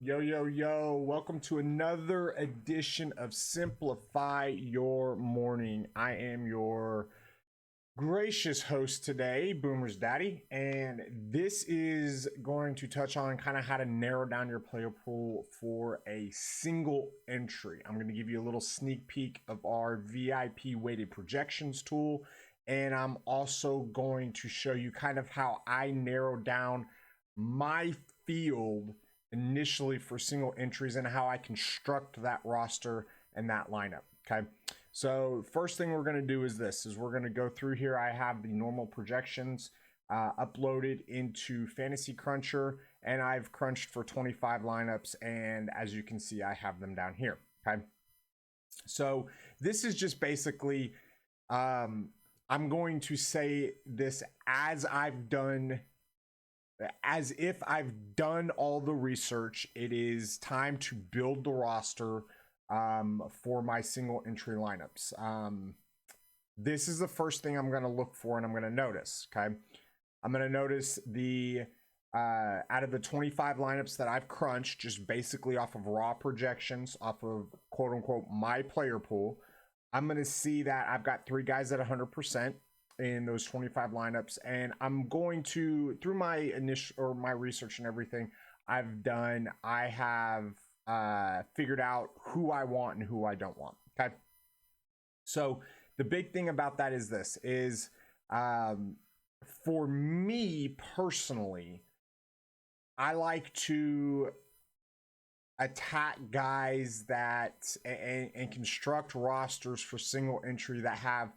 Yo, yo, yo, welcome to another edition of Simplify Your Morning. I am your gracious host today, Boomer's Daddy, and this is going to touch on kind of how to narrow down your player pool for a single entry. I'm going to give you a little sneak peek of our VIP weighted projections tool, and I'm also going to show you kind of how I narrow down my field initially for single entries and how I construct that roster and that lineup. Okay. So first thing we're going to do is we're going to go through here. I have the normal projections uploaded into Fantasy Cruncher, and I've crunched for 25 lineups. And as you can see, I have them down here. Okay. So this is just basically, I'm going to say this as if I've done all the research. It is time to build the roster for my single entry lineups. This is the first thing I'm going to look for and I'm going to notice. Okay. I'm going to notice the out of the 25 lineups that I've crunched, just basically off of raw projections, off of quote unquote my player pool, I'm going to see that I've got 3 guys at 100% in those 25 lineups, and I'm going to, through my initial or my research and everything I've done, I have figured out who I want and who I don't want. Okay. So the big thing about that is for me personally, I like to attack guys that and construct rosters for single entry that have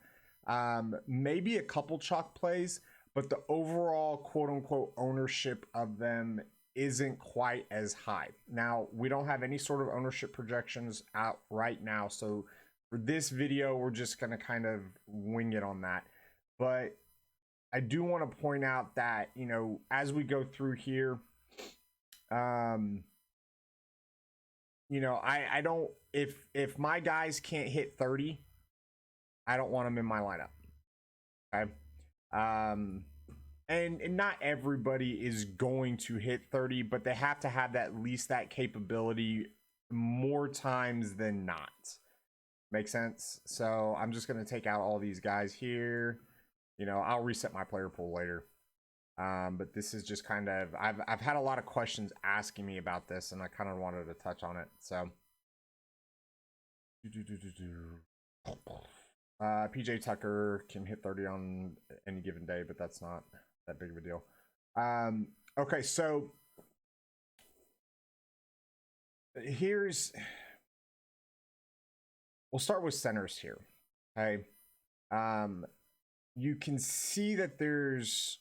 maybe a couple chalk plays, but the overall quote unquote ownership of them isn't quite as high. Now, we don't have any sort of ownership projections out right now, so for this video, we're just going to kind of wing it on that. But I do want to point out that, you know, as we go through here, you know, I don't, if my guys can't hit 30, I don't want them in my lineup. Okay. And not everybody is going to hit 30, but they have to have at least that capability more times than not. Make sense? So I'm just going to take out all these guys here. You know, I'll reset my player pool later. But this is just kind of, I've had a lot of questions asking me about this, and I kind of wanted to touch on it. So PJ Tucker can hit 30 on any given day, but that's not that big of a deal. Okay, so we'll start with centers here. Okay. You can see that there's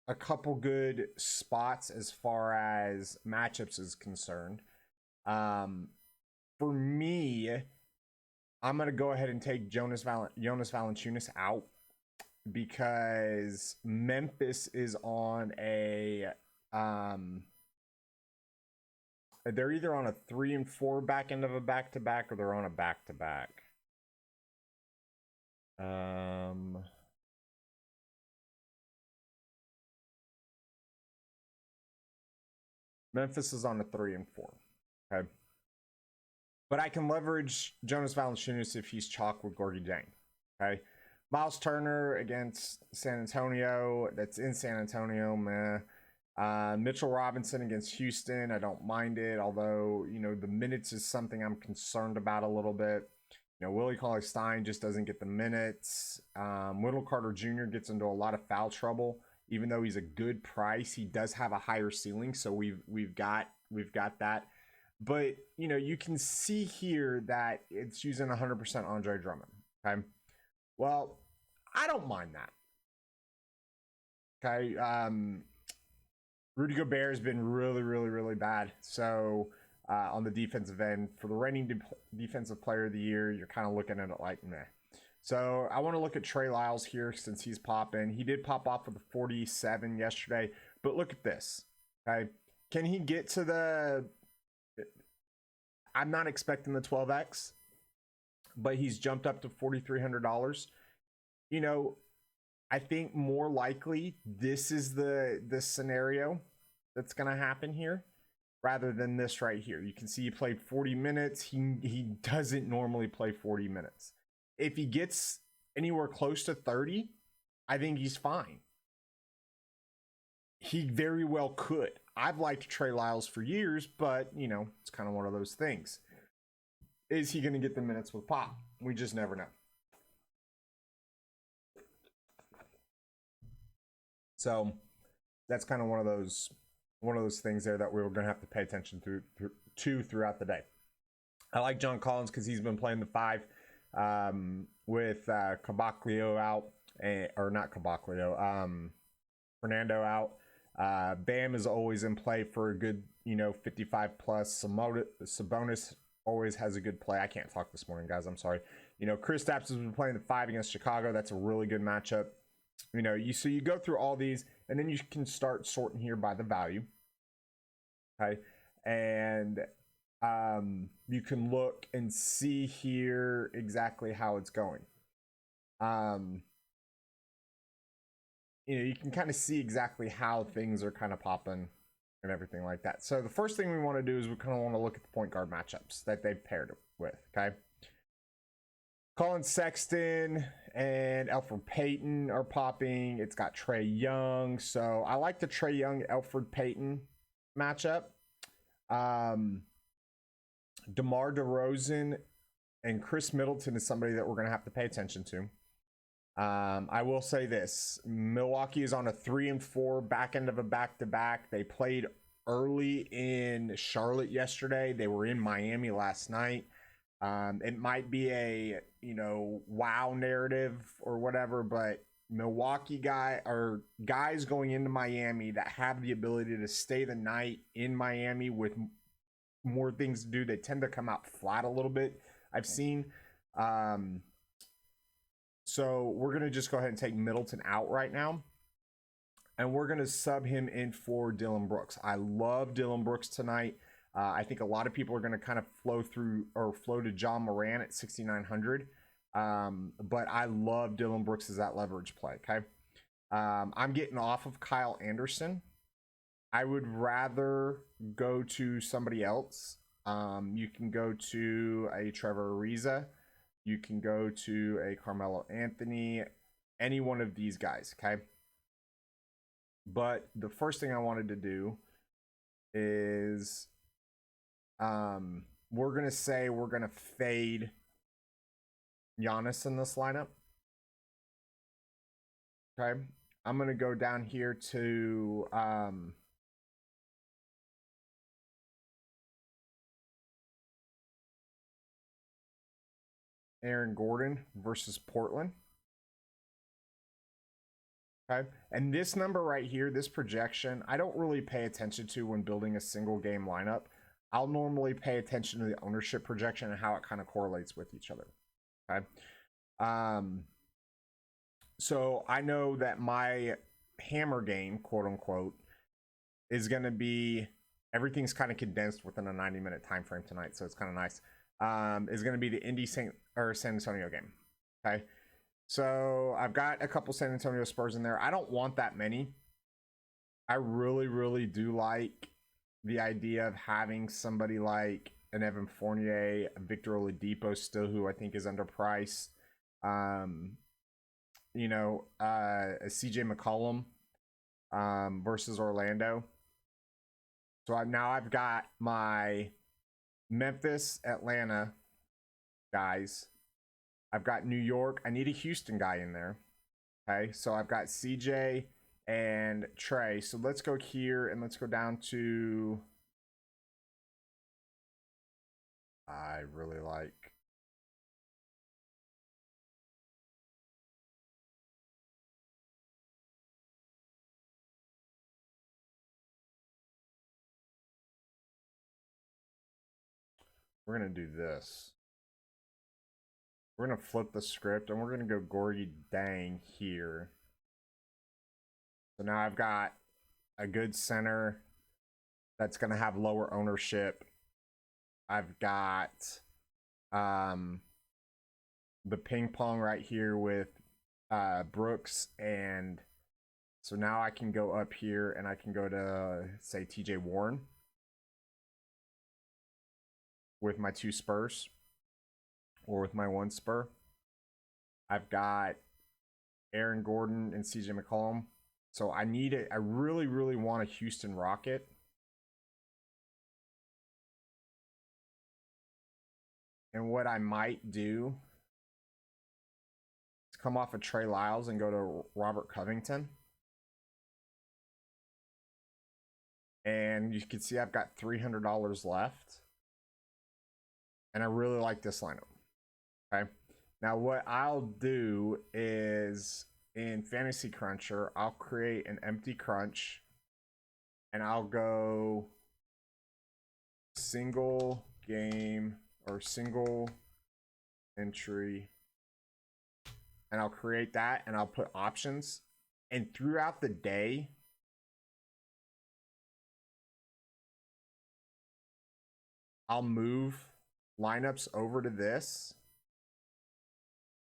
a couple good spots as far as matchups is concerned. For me, I'm going to go ahead and take Jonas Valanciunas out because Memphis is on a they're either on a 3 and 4 back end of a back-to-back, or they're on a back-to-back. Memphis is on a 3 and 4. Okay. But I can leverage Jonas Valanciunas if he's chalk with Gorgie Dieng. Okay. Miles Turner against San Antonio. That's in San Antonio, meh. Mitchell Robinson against Houston. I don't mind it, although, you know, the minutes is something I'm concerned about a little bit. You know, Willie Cauley-Stein just doesn't get the minutes. Wendell Carter Jr. gets into a lot of foul trouble. Even though he's a good price, he does have a higher ceiling, so we've got that. But, you know, you can see here that it's using 100% Andre Drummond. Okay. Well, I don't mind that. Okay. Rudy Gobert has been really, really, really bad. So on the defensive end, for the reigning defensive player of the year, you're kind of looking at it like, meh. So I want to look at Trey Lyles here since he's popping. He did pop off with a 47 yesterday, but look at this. Okay. Can he get to the... I'm not expecting the 12X, but he's jumped up to $4,300. You know, I think more likely this is the scenario that's going to happen here. rather than this right here. You can see he played 40 minutes. He doesn't normally play 40 minutes. If he gets anywhere close to 30, I think he's fine. He very well could. I've liked Trey Lyles for years, but, you know, it's kind of one of those things. Is he going to get the minutes with Pop? We just never know. So that's kind of one of those things there that we were going to have to pay attention to throughout the day. I like John Collins because he's been playing the 5 with Caboclio out, or not Caboclio, Fernando out. Bam is always in play for a good, 55 plus. Sabonis always has a good play. I can't talk this morning, guys. I'm sorry. Kristaps has been playing the 5 against Chicago. That's a really good matchup. So you go through all these, and then you can start sorting here by the value. Okay, and you can look and see here exactly how it's going. You can kind of see exactly how things are kind of popping and everything like that. So the first thing we want to do is we kind of want to look at the point guard matchups that they've paired with, okay? Colin Sexton and Elfrid Payton are popping. It's got Trae Young. So I like the Trae Young, Elfrid Payton matchup. DeMar DeRozan and Chris Middleton is somebody that we're going to have to pay attention to. I will say this. Milwaukee is on a 3-4 back end of a back-to-back. They played early in Charlotte yesterday. They were in Miami last night. It might be a, wow narrative or whatever, but Milwaukee guys going into Miami that have the ability to stay the night in Miami with more things to do, they tend to come out flat a little bit, I've seen. So we're going to just go ahead and take Middleton out right now. And we're going to sub him in for Dillon Brooks. I love Dillon Brooks tonight. I think a lot of people are going to kind of flow to John Moran at 6,900. But I love Dillon Brooks as that leverage play, okay? I'm getting off of Kyle Anderson. I would rather go to somebody else. You can go to a Trevor Ariza. You can go to a Carmelo Anthony. Any one of these guys, okay? But the first thing I wanted to do is we're going to say we're going to fade Giannis in this lineup. Okay. I'm going to go down here to Aaron Gordon versus Portland. Okay. And this number right here, this projection, I don't really pay attention to when building a single game lineup. I'll normally pay attention to the ownership projection and how it kind of correlates with each other. Okay. So I know that my hammer game, quote unquote, is going to be, everything's kind of condensed within a 90-minute time frame tonight, so it's kind of nice. Is going to be the San Antonio game. Okay. So I've got a couple San Antonio Spurs in there. I don't want that many. I really, really do like the idea of having somebody like an Evan Fournier, Victor Oladipo still, who I think is underpriced. A CJ McCollum versus Orlando. So I've got my Memphis, Atlanta guys. I've got New York. I need a Houston guy in there. Okay, so I've got CJ and Trey. So let's go here and let's go down to, I really like, we're going to do this. We're going to flip the script and we're going to go Gorgie Dang here. So now I've got a good center that's going to have lower ownership. I've got the ping pong right here with Brooks. And so now I can go up here and I can go to, say, TJ Warren. with my 2 Spurs or with my 1 Spur. I've got Aaron Gordon and CJ McCollum. So I really, really want a Houston Rocket. And what I might do is come off of Trey Lyles and go to Robert Covington. And you can see I've got $300 left. And I really like this lineup. Okay. Now what I'll do is in Fantasy Cruncher, I'll create an empty crunch. And I'll go single game or single entry. And I'll create that and I'll put options. And throughout the day, I'll move lineups over to this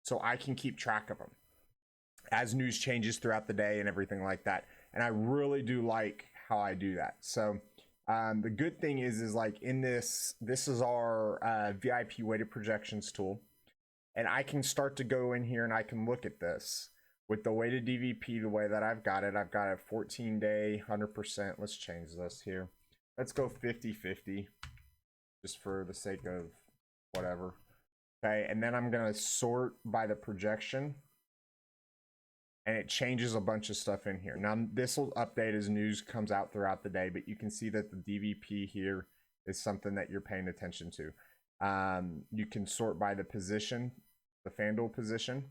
so I can keep track of them as news changes throughout the day and everything like that. And I really do like how I do that. So the good thing is like in this is our VIP weighted projections tool. And I can start to go in here and I can look at this with the weighted DVP the way that I've got it. I've got a 14-day, 100%. Let's change this here. Let's go 50-50 just for the sake of whatever. Okay, and then I'm going to sort by the projection. And it changes a bunch of stuff in here. Now, this will update as news comes out throughout the day, but you can see that the DVP here is something that you're paying attention to. You can sort by the position, the FanDuel position,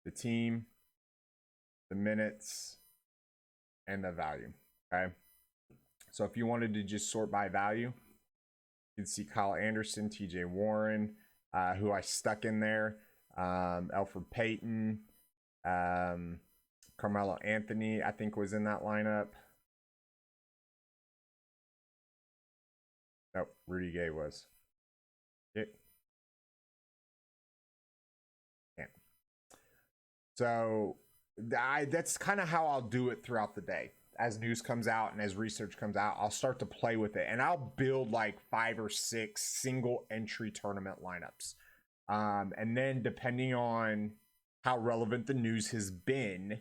the team, the minutes, and the value. Okay. So if you wanted to just sort by value, you can see Kyle Anderson, TJ Warren, who I stuck in there, Elfrid Payton, Carmelo Anthony, I think was in that lineup. Nope, Rudy Gay was. Yeah. So that's kind of how I'll do it throughout the day. As news comes out and as research comes out, I'll start to play with it. And I'll build like 5 or 6 single entry tournament lineups. And then depending on how relevant the news has been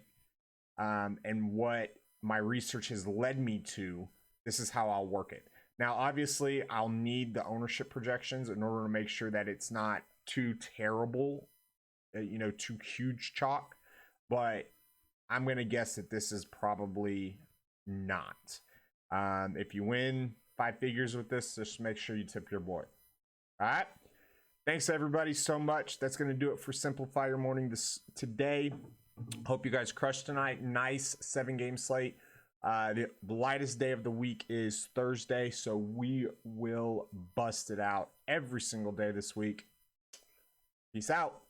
and what my research has led me to, this is how I'll work it. Now, obviously, I'll need the ownership projections in order to make sure that it's not too terrible, too huge chalk. But I'm going to guess that this is probably not. If you win 5 figures with this, just make sure you tip your boy. All right. Thanks everybody so much. That's going to do it for Simplify Your Morning today. Hope you guys crushed tonight. Nice 7-game slate. The lightest day of the week is Thursday, so we will bust it out every single day this week. Peace out.